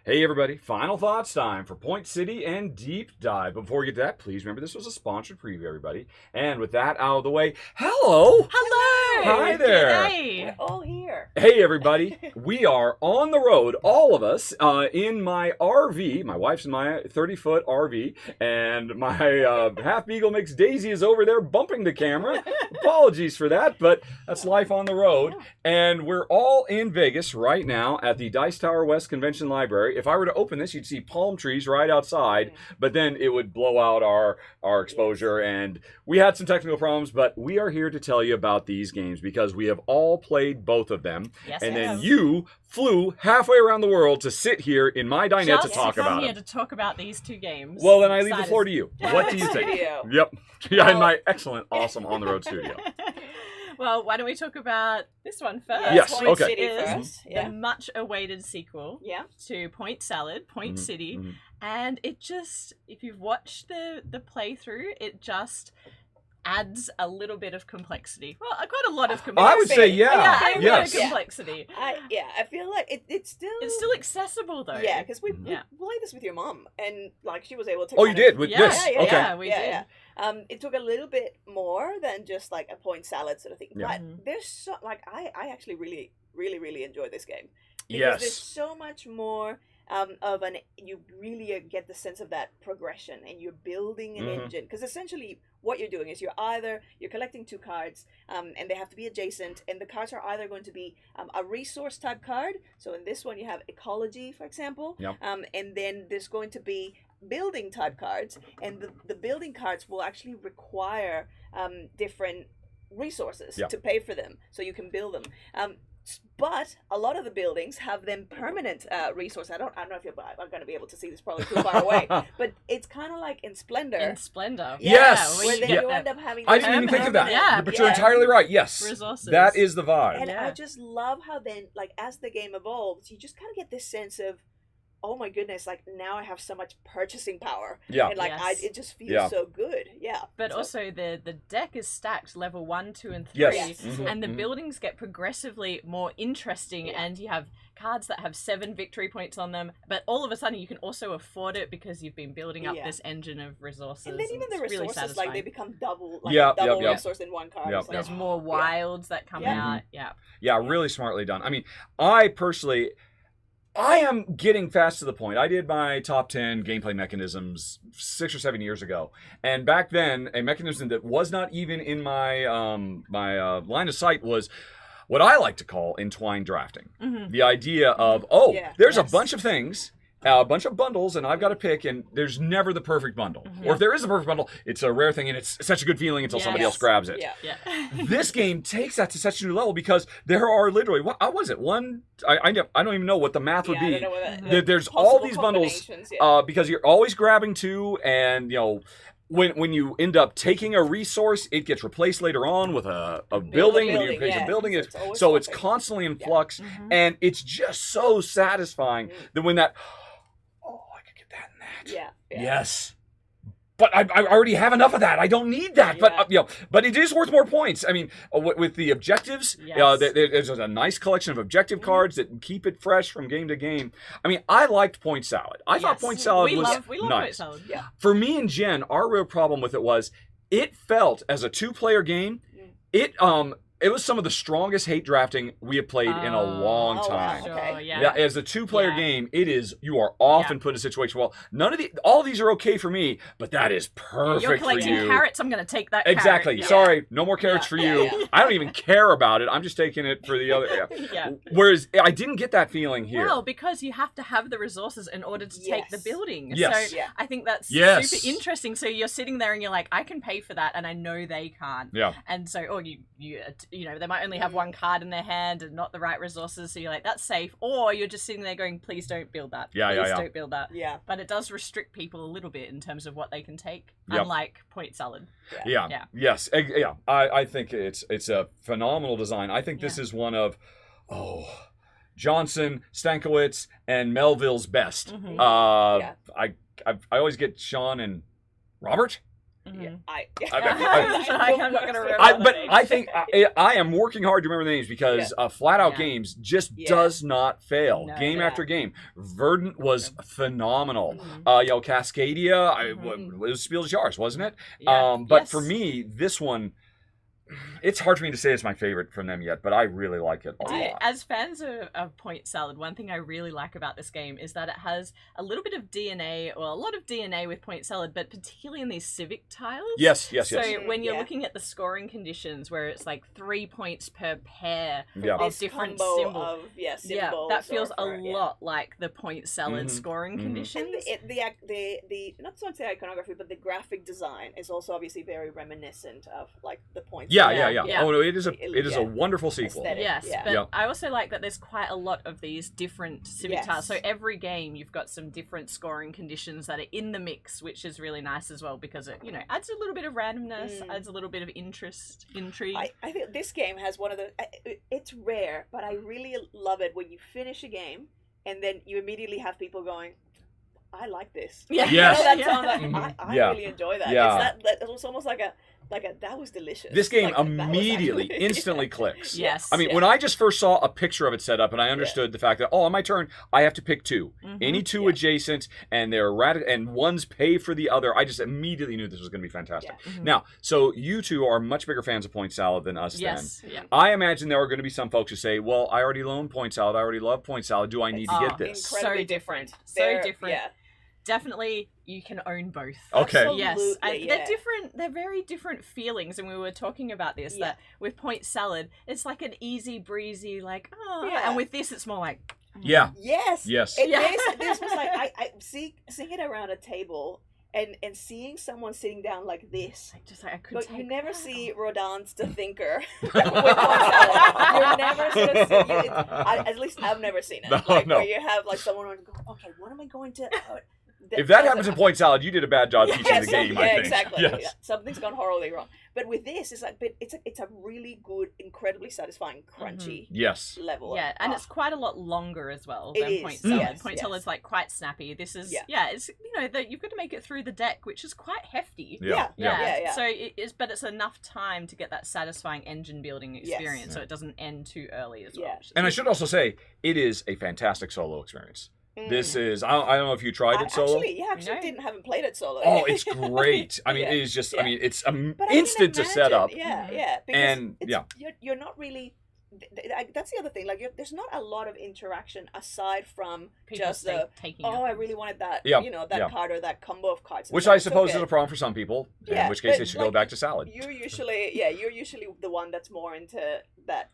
Hey everybody, final thoughts time for Point City and Deep Dive. Before we get to that, please remember this was a sponsored preview, everybody. And with that out of the way, hello! Hello! Hi there! G'day. We're all here. Hey everybody, we are on the road, all of us, in my RV. My wife's in my 30-foot RV, and my half beagle mix Daisy is over there bumping the camera. Apologies for that, but that's life on the road. And we're all in Vegas right now at the Dice Tower West Convention Library. If I were to open this, you'd see palm trees right outside, but then it would blow out our exposure, and we had some technical problems, but we are here to tell you about these games because we have all played both of them. Yes, And we then have. you flew halfway around the world to sit here in my dinette to Just talk come about here it. to talk about these two games. Well, then I leave the Excited. floor to you. What do you think? Studio. Yep. Yeah, in Well- my excellent, awesome on-the-road studio. Well, why don't we talk about this one first? Yes, Point okay. City Is first. Yeah. The much-awaited sequel Yeah. to Point Salad, Point Mhm, City, mhm. and it just, if you've watched the playthrough, it just adds a little bit of complexity. Well, quite a lot of complexity. I would say, yeah, yeah. a Yes. lot of complexity. I feel like it's still. It's still accessible though. Yeah, because we Yeah. played this with your mom, and like she was able to. Oh, you kind of- did? With Yeah, this? Yeah, Okay. yeah, we did. It took a little bit more than just like a point salad sort of thing. Yeah. But Mhm. there's so like I actually really enjoy this game. Because Yes. there's so much more of an you really get the sense of that progression, and you're building an Mhm. engine, because essentially what you're doing is you're collecting two cards, and they have to be adjacent, and the cards are either going to be a resource type card. So in this one you have ecology, for example. Yep. And then there's going to be building type cards, and the building cards will actually require different resources Yep. to pay for them, so you can build them. But a lot of the buildings have them permanent resource. I don't know if I'm going to be able to see this, probably too far away. But it's kind of like in Splendor. In Splendor. Yes! where Where you then get you the end up having. I these didn't even think of that. permanent- Yeah, But you're yeah. entirely right. Yes. resources. That is the vibe. And Yeah. I just love how then, like, as the game evolves, you just kind of get this sense of, oh my goodness, like now I have so much purchasing power. Yeah. And like Yes. it just feels Yeah. so good. Yeah. But So- also the deck is stacked level 1, 2, and 3. Yes. Yes. Mhm, And the mhm. buildings get progressively more interesting, Yeah. and you have cards that have 7 victory points on them, but all of a sudden you can also afford it because you've been building up Yeah. this engine of resources. And then even the it's really resources, satisfying. like they become double, like Yep, a double yep, yep. resource in one card. Yep, It's like, There's yep. more yeah. wilds that come Yeah. out. Yeah. Yeah, really smartly done. I mean, I personally, I am getting fast to the point. I did my top 10 gameplay mechanisms 6 or 7 years ago. And back then, a mechanism that was not even in my line of sight was what I like to call entwined drafting. Mhm. The idea of, Yeah. there's Yes. a bunch of things, a bunch of bundles, and I've got to pick, and there's never the perfect bundle. Mhm. Or if there is a perfect bundle, it's a rare thing, and it's such a good feeling until somebody Yes. else grabs it. Yeah. Yeah. This game takes that to such a new level because there are literally, what was it? I don't even know what the math would Yeah, I be. don't know what that- There- There's possible all these bundles combinations, yeah. because you're always grabbing two, and when you end up taking a resource, it gets replaced later on with a building. When you building, replace yeah. a building, So it's always so it's swapping. constantly in Yeah. flux, Mhm. and it's just so satisfying Mm. that when that, I could get that and that. Yeah. Yeah. Yes. But I already have enough of that. I don't need that. But Yeah. but it is worth more points. I mean, with the objectives, Yes. there's a nice collection of objective Mhm. cards that keep it fresh from game to game. I mean, I liked Point Salad. I thought Yes. Point Salad we was love Point nice. Salad. Yeah. For me and Jen, our real problem with it was it felt as a 2-player game. Mm. It was some of the strongest hate drafting we have played in a long Oh, wow. time. Sure, Okay. yeah. As a 2-player Yeah. game, you are often put in a situation. Well, all of these are okay for me, but that is perfect You're for collecting you. carrots, I'm going to take that Exactly. carrot. Sorry, no more carrots Yeah, for yeah, you. yeah. I don't even care about it. I'm just taking it for the other. Yeah. Yeah. Whereas I didn't get that feeling here. Well, because you have to have the resources in order to take the Yes. building. Yes. So Yeah. I think that's Yes. super interesting. So you're sitting there and you're like, I can pay for that, and I know they can't. Yeah. And so, or you know, they might only have one card in their hand and not the right resources. So you're like, that's safe. Or you're just sitting there going, please don't build that. Yeah, yeah, Please yeah. don't build that. Yeah. But it does restrict people a little bit in terms of what they can take, Yep. unlike Point Salad. Yeah. Yeah. Yes. Yeah. I think it's a phenomenal design. I think this is one of Johnson, Stankiewicz, and Melville's best. Mhm. Yeah. I always get Sean and Robert. Mhm. I'm not gonna remember. But I think I am working hard to remember the names because Flat Out Yeah. Games just Yeah. does not fail. No, Game yeah. after game. Verdant was phenomenal. Mhm. Cascadia, Mhm. it was Spiel des Jahres, wasn't it? Yeah. But Yes. for me, this one, it's hard for me to say it's my favorite from them yet, but I really like it a lot. As fans of Point Salad, one thing I really like about this game is that it has a little bit of DNA, or a lot of DNA with Point Salad, but particularly in these civic tiles. Yes. So Mm, when you're yeah. looking at the scoring conditions, where it's like 3 points per pair Yeah. of This different combo symbols. of Yeah, symbols. that feels or a for- yeah. lot like the Point Salad Mhm. scoring Mhm. conditions. And the not so much the iconography, but the graphic design is also obviously very reminiscent of like the points. Yeah. Yeah. Oh no, it is a Yeah. wonderful sequel. Aesthetic. Yes, Yeah. but Yeah. I also like that there's quite a lot of these different civic Yes. tiles. So every game you've got some different scoring conditions that are in the mix, which is really nice as well because it, adds a little bit of randomness, adds a little bit of intrigue. I think this game has one of the. It's rare, but I really love it when you finish a game and then you immediately have people going, "I like this." Yeah. Yes. You know that song? Like, Mhm. I Yeah. really enjoy that. Yeah. It's that it was almost like a that was delicious. This game Like, that was immediately, actually- instantly clicks. Yes. I mean, Yeah. when I just first saw a picture of it set up and I understood the fact that, on my turn, I have to pick two. Mhm. Any two Yeah. adjacent, and they're and ones pay for the other. I just immediately knew this was going to be fantastic. Yeah. Mhm. Now, so you two are much bigger fans of Point Salad than us Yes. then. Yeah. I imagine there are going to be some folks who say, well, I already own Point Salad. I already love Point Salad. Do I need to get this? Incredibly So different. They're- So different. Yeah. Definitely, you can own both. Okay. Yes, Absolutely, yeah. they're different. They're very different feelings, and we were talking about this. Yeah. That with Point Salad, it's like an easy breezy, like Yeah. and with this, it's more like Yeah. Yes. Yes. Yeah. This was like I seeing it around a table and seeing someone sitting down like this. just like I could. But take you never that. see Rodin's The Thinker with Point Salad. You're never gonna see at least I've never seen it. No, like no. where you have like someone going, okay, what am I going to? If that happens in Point Salad, you did a bad job teaching the game, I think. exactly. Yes. Yeah. Something's gone horribly wrong. But with this, it's like, but it's a really good, incredibly satisfying, crunchy Yes. level. Yeah, and Ah. it's quite a lot longer as well It than is, Point Salad. yes, Point yes. Salad's like quite snappy. This is Yeah. it's that you've got to make it through the deck, which is quite hefty. Yeah. Yeah. So it is, but it's enough time to get that satisfying engine building experience, Yes. so it doesn't end too early as well. Yeah. which is And I good. should also say, it is a fantastic solo experience. Mm. This is, I don't know if you tried I it solo. actually haven't played it solo. Oh, it's great. I mean, Yeah. it is just, Yeah. I mean, it's But I can instant to set up. imagine, Yeah, Mhm. yeah. Because And, you're not really. That's the other thing. Like, there's not a lot of interaction aside from People just the. taking Oh, up. I really wanted that. Yeah, That yeah. card or that combo of cards. and Which so I took suppose is it. a problem for some people, Yeah, in which case but, they should like, go back to salad. You're usually the one that's more into that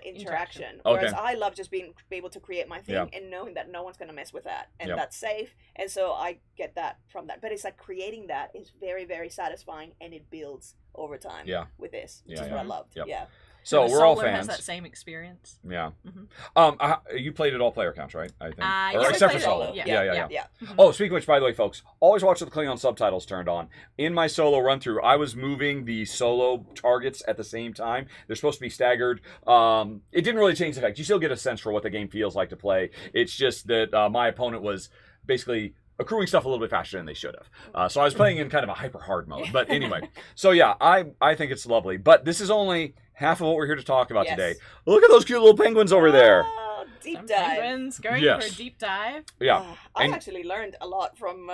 interaction. Okay. Whereas I love just being able to create my thing Yeah. and knowing that no one's gonna mess with that and Yeah. that's safe. And so I get that from that. But it's like creating that is very, very satisfying and it builds over time. Yeah. With this, which Yeah, is yeah. what I loved. Yep. Yeah. So the we're all Solo has fans. that same experience. Yeah. Mhm. You played it all player counts, right? I think. Yes, or I except for played it solo. all. Yeah. Yeah. Mhm. Oh, speaking of which, by the way, folks, always watch with the Klingon subtitles turned on. In my solo run through, I was moving the solo targets at the same time. They're supposed to be staggered. It didn't really change the fact. You still get a sense for what the game feels like to play. It's just that my opponent was basically accruing stuff a little bit faster than they should have. So I was playing in kind of a hyper hard mode. But anyway, so yeah, I think it's lovely. But this is only half of what we're here to talk about Yes. today. Look at those cute little penguins over there. Oh, deep Some dive. penguins going Yes. for a deep dive. Yeah. I And- actually learned a lot from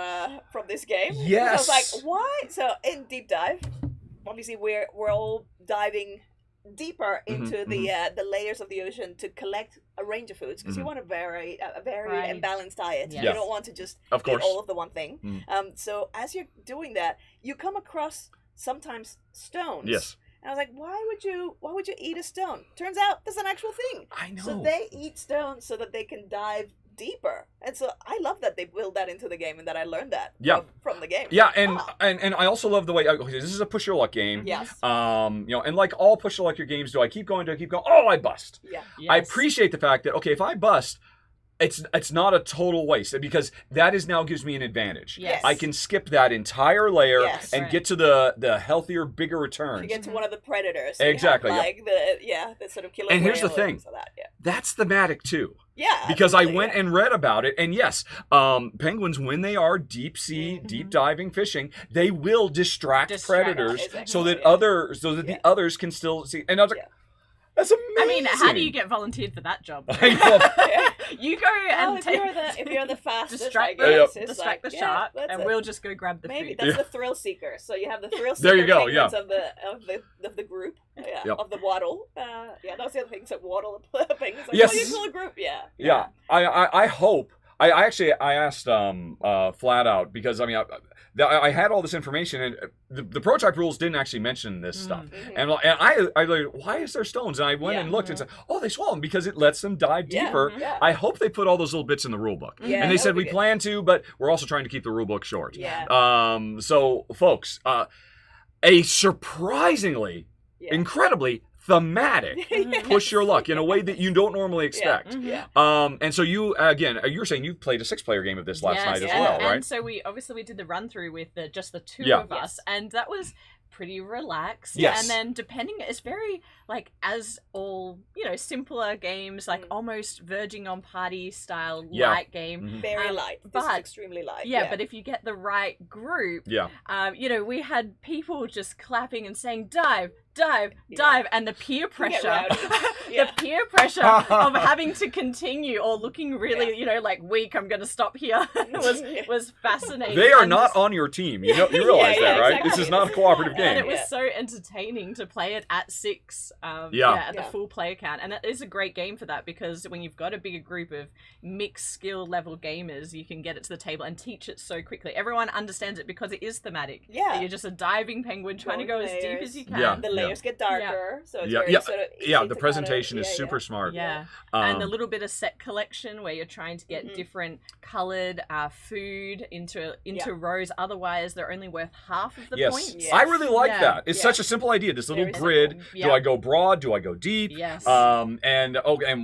this game. Yes. I was like, why? So in deep dive, obviously we're all diving deeper into the layers of the ocean to collect a range of foods because you want a varied Right. and balanced diet. Yes. You Yeah. don't want to just Of course. eat all of the one thing. Mm. So as you're doing that, you come across sometimes stones. Yes. And I was like, why would you eat a stone? Turns out there's an actual thing. I know. So they eat stones so that they can dive deeper. And so I love that they build that into the game and that I learned that Yeah. from the game. Yeah, and, Ah. and I also love the way okay, this is a push your luck game. Yes. And like all push your luck your games, do I keep going? Do I keep going? Oh, I bust. Yeah. I Yes. appreciate the fact that okay, if I bust, it's not a total waste because that is now gives me an advantage. Yes. I can skip that entire layer Yes. and Right. get to the healthier, bigger returns. You get to one of the predators. You have, Exactly, yeah. Like the sort of killer And here's the whale thing. things like that. Yeah. That's thematic too. Yeah. Because I absolutely, went and read about it, and yes, penguins, when they are deep sea, deep diving fishing, they will distract predators exactly, so that yeah. the others can still see. And I was like, that's amazing. I mean, how do you get volunteered for that job? I know. You go and if you're the fastest, distract, I guess, it's distract like, the shark, that's and it. we'll just go grab the Maybe food. that's the thrill seeker. So you have the thrill seeker There you go, penguins of the group, of the waddle. That was the other thing. So waddle penguins. Like, Yes. you call a group, Yeah. I hope. I asked flat out because I mean I had all this information and the prototype rules didn't actually mention this stuff, and I like, why is there stones? And I went and looked and said, oh, they swallow them because it lets them dive deeper. I hope they put all those little bits in the rule book. And they said we plan to, but we're also trying to keep the rule book short. So folks, a surprisingly, incredibly thematic push your luck in a way that you don't normally expect. And so you were saying you played a 6-player game of this last night as well, right? And so we did the run through with just the two of us, and that was pretty relaxed. And then depending, it's very like, as all simpler games, like almost verging on party style light game. Very light. This is extremely light. But if you get the right group, we had people just clapping and saying dive, and the peer pressure of having to continue or looking really like weak, I'm gonna stop here, was fascinating. They are not on your team, you realize that, right? Exactly. This is not a cooperative game. And it was so entertaining to play it at 6 at the full player count, and it is a great game for that, because when you've got a bigger group of mixed skill level gamers, you can get it to the table and teach it so quickly. Everyone understands it because it is thematic. You're just a diving penguin trying to go as deep as you can. The layers get darker, so it's very sort of easy the to presentation kind of, is super smart. And a little bit of set collection where you're trying to get different colored food into rows, otherwise they're only worth half of the points. I really like that. It's such a simple idea, this little grid. Do I go broad, do I go deep? And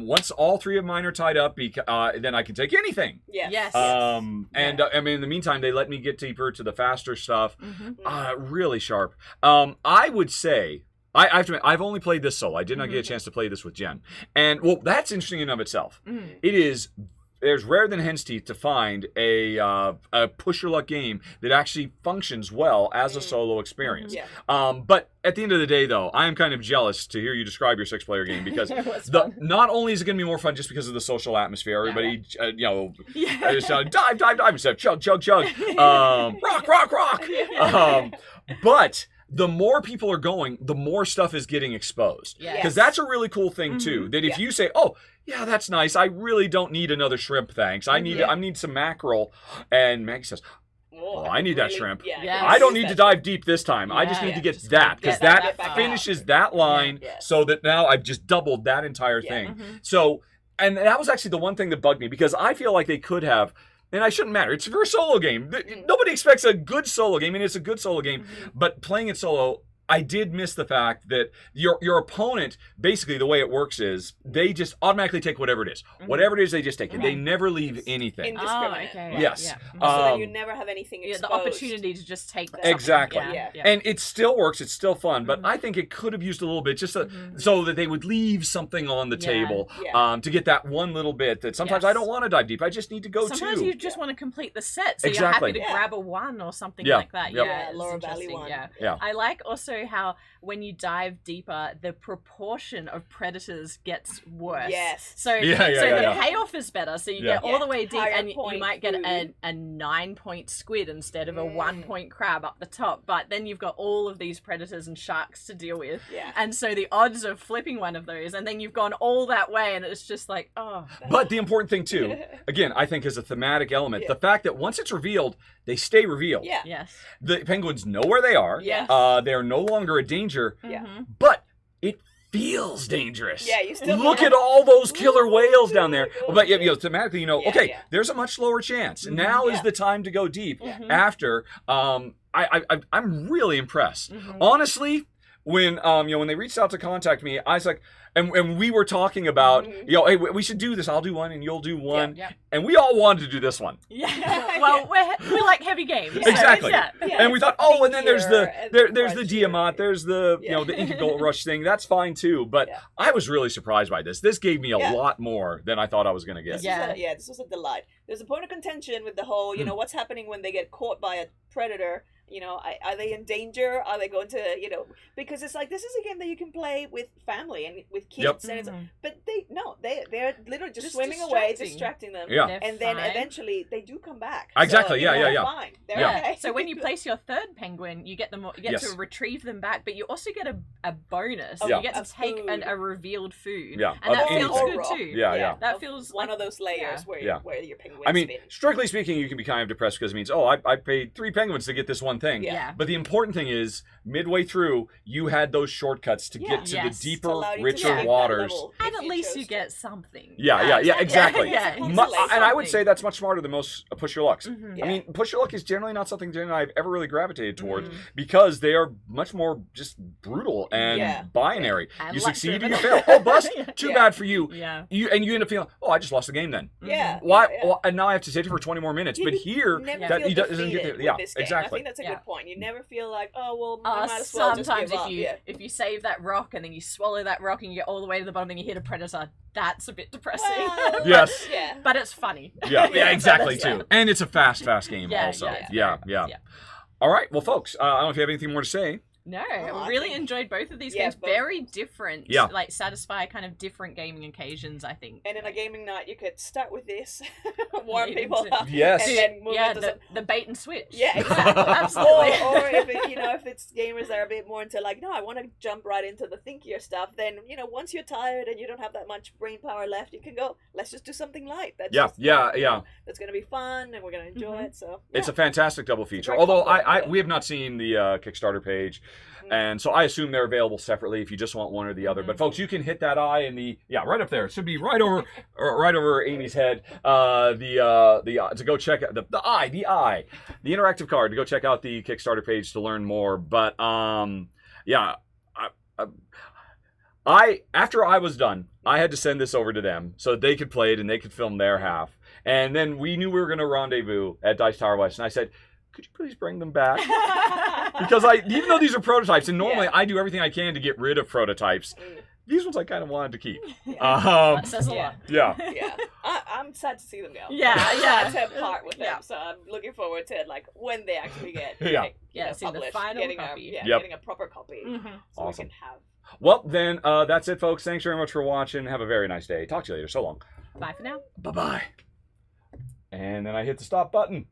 once all 3 of mine are tied up, then I can take anything. And I mean, in the meantime, they let me get deeper to the faster stuff. Really sharp. I would say, I have to admit, I've only played this solo. I did not get a chance to play this with Jen. And, well, that's interesting in and of itself. It is, there's rarer than hen's teeth to find a push your luck game that actually functions well as a solo experience. But at the end of the day, though, I am kind of jealous to hear you describe your 6-player game, because not only is it going to be more fun just because of the social atmosphere, everybody, dive, instead of chug, rock. But the more people are going, the more stuff is getting exposed. Because that's a really cool thing, too. That if you say, oh, yeah, that's nice, I really don't need another shrimp, thanks. I need some mackerel. And Maggie says, oh, I need that shrimp. I don't need to dive deep this time. I just need to get that, because that finishes that line so that now I've just doubled that entire thing. So, and that was actually the one thing that bugged me, because I feel like they could have, and I shouldn't matter. It's for a solo game. Nobody expects a good solo game, and it's a good solo game. But playing it solo, I did miss the fact that your opponent, basically the way it works is they just automatically take whatever it is. Whatever it is, they just take it. They never leave anything. Indiscriminate. Yes. So then you never have anything exposed. The opportunity to just take that. Exactly. And it still works. It's still fun. But I think it could have used a little bit just so that they would leave something on the table to get that one little bit that sometimes I don't want to dive deep. I just need to go sometimes you just want to complete the set. So you're happy to grab a 1 or something like that. Laura Valley 1. I like also how when you dive deeper, the proportion of predators gets worse. So the payoff is better. So you get all the way deep, and you might get a 9-point squid instead of a 1-point crab up the top. But then you've got all of these predators and sharks to deal with. And so the odds of flipping one of those, and then you've gone all that way, and it's just like, oh. But the important thing too, again, I think is a thematic element. The fact that once it's revealed, they stay revealed. The penguins know where they are. They are no longer a danger. But it feels dangerous. You still look at all those killer whales down there. But thematically, okay, there's a much lower chance. Now is the time to go deep. After, I'm really impressed. Honestly, when when they reached out to contact me, I was like, And we were talking about, hey, we should do this. I'll do one and you'll do one. And we all wanted to do this one. Yeah. Well, we like heavy games. Exactly. So, and we thought, and then there's the Diamant, there's the the Inca Gold Rush thing. That's fine too. But I was really surprised by this. This gave me a lot more than I thought I was going to get. This was a delight. There's a point of contention with the whole, what's happening when they get caught by a predator. Are they in danger? Are they going to, because it's like, this is a game that you can play with family and with kids. And but they're literally just swimming away, distracting them. Yeah. And then eventually they do come back. Exactly. So, They're fine. They're okay. So when you place your third penguin, you get to retrieve them back, but you also get a bonus. You get to take a revealed food. Yeah. And that feels good too. Yeah. That feels one of those layers where your penguins I mean, strictly speaking, you can be kind of depressed because it means, I paid 3 penguins to get this one thing. Yeah. But the important thing is, midway through, you had those shortcuts to get to the deeper, richer waters. And at least you get something. Yeah, exactly. And I would say that's much smarter than most push your lucks. I mean, push your luck is generally not something I've ever really gravitated towards because they are much more just brutal and binary. And you succeed or you fail. Oh, bust. Too bad for you. Yeah. You end up feeling, I just lost the game then. Yeah. Why? Well, and now I have to sit here for 20 more minutes. But here, that he doesn't get there. Yeah, exactly. I think that's a good point. You never feel like, I might as well just sometimes give up. if you save that rock and then you swallow that rock and you get all the way to the bottom and you hit a predator, that's a bit depressing. Well, yes. But it's funny. Yeah, exactly too. And it's a fast game also. Yeah. All right, well, folks, I don't know if you have anything more to say. No, I really enjoed both of these games. Very different. Like satisfy kind of different gaming occasions, I think. And in a gaming night, you could start with this, warm people up, yes, and then move into the bait and switch. Yeah, exactly. Absolutely. Or if it's gamers that are a bit more into like, no, I want to jump right into the thinkier stuff. Then once you're tired and you don't have that much brain power left, you can go. Let's just do something light. That's that's gonna be fun and we're gonna enjoy it. So it's a fantastic double feature. Although we have not seen the Kickstarter page. And so I assume they're available separately if you just want one or the other. But folks, you can hit that eye in the right up there. It should be right over Amy's head. To go check out the interactive card to go check out the Kickstarter page to learn more. But after I was done, I had to send this over to them so that they could play it and they could film their half. And then we knew we were going to rendezvous at Dice Tower West, and I said, could you please bring them back? Because even though these are prototypes, and normally I do everything I can to get rid of prototypes, these ones I kind of wanted to keep. That says a lot. Yeah. I'm sad to see them go. Yeah. To part with them, so I'm looking forward to when they actually get see the final copy. Getting a proper copy. So awesome. we can have. Well, then that's it, folks. Thanks very much for watching. Have a very nice day. Talk to you later. So long. Bye for now. Bye-bye. And then I hit the stop button.